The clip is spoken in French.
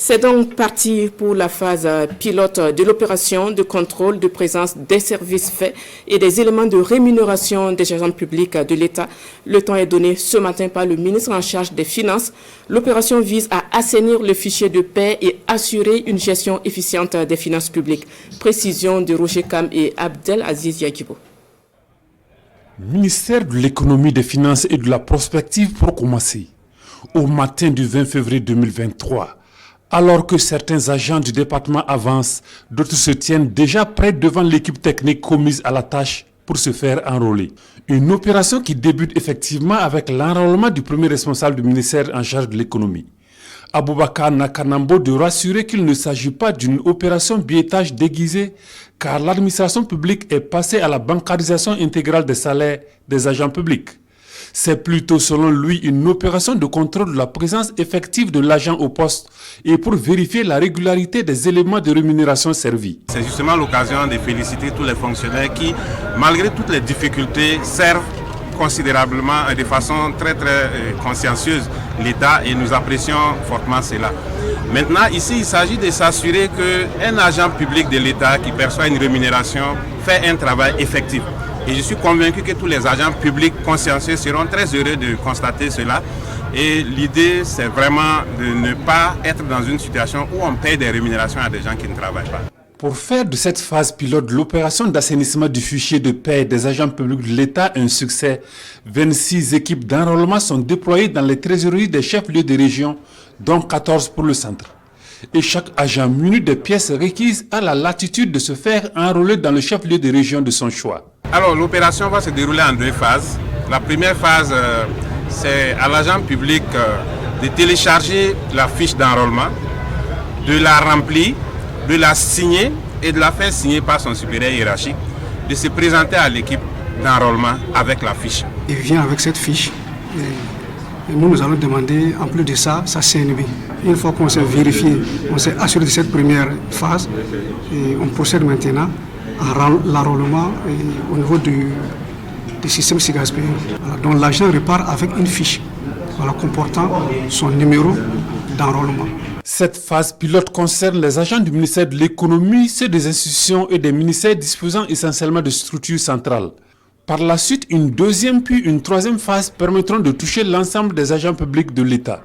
C'est donc parti pour la phase pilote de l'opération de contrôle de présence des services faits et des éléments de rémunération des agents publics de l'État. Le temps est donné ce matin par le ministre en charge des Finances. L'opération vise à assainir le fichier de paie et assurer une gestion efficiente des finances publiques. Précision de Roger Kam et Abdel Aziz Yakibo. Ministère de l'économie, des finances et de la prospective pour commencer. Au matin du 20 février 2023, alors que certains agents du département avancent, d'autres se tiennent déjà prêts devant l'équipe technique commise à la tâche pour se faire enrôler. Une opération qui débute effectivement avec l'enrôlement du premier responsable du ministère en charge de l'économie. Aboubakar Nakanambo de rassurer qu'il ne s'agit pas d'une opération biétage déguisée car l'administration publique est passée à la bancarisation intégrale des salaires des agents publics. C'est plutôt selon lui une opération de contrôle de la présence effective de l'agent au poste et pour vérifier la régularité des éléments de rémunération servis. C'est justement l'occasion de féliciter tous les fonctionnaires qui, malgré toutes les difficultés, servent considérablement et de façon très consciencieuse l'État et nous apprécions fortement cela. Maintenant, ici, il s'agit de s'assurer qu'un agent public de l'État qui perçoit une rémunération fait un travail effectif. Et je suis convaincu que tous les agents publics consciencieux seront très heureux de constater cela. Et l'idée, c'est vraiment de ne pas être dans une situation où on paye des rémunérations à des gens qui ne travaillent pas. Pour faire de cette phase pilote de l'opération d'assainissement du fichier de paie des agents publics de l'État un succès, 26 équipes d'enrôlement sont déployées dans les trésoreries des chefs-lieux de région, dont 14 pour le centre. Et chaque agent muni des pièces requises a la latitude de se faire enrôler dans le chef-lieu de région de son choix. Alors l'opération va se dérouler en deux phases. La première phase, c'est à l'agent public de télécharger la fiche d'enrôlement, de la remplir, de la signer et de la faire signer par son supérieur hiérarchique, de se présenter à l'équipe d'enrôlement avec la fiche. Il vient avec cette fiche et nous allons demander en plus de ça sa CNB. Une fois qu'on s'est vérifié, on s'est assuré de cette première phase, et on procède maintenant à l'enrôlement au niveau du système SIGASP. Donc l'agent repart avec une fiche comportant son numéro d'enrôlement. Cette phase pilote concerne les agents du ministère de l'économie, ceux des institutions et des ministères disposant essentiellement de structures centrales. Par la suite, une deuxième puis une troisième phase permettront de toucher l'ensemble des agents publics de l'État.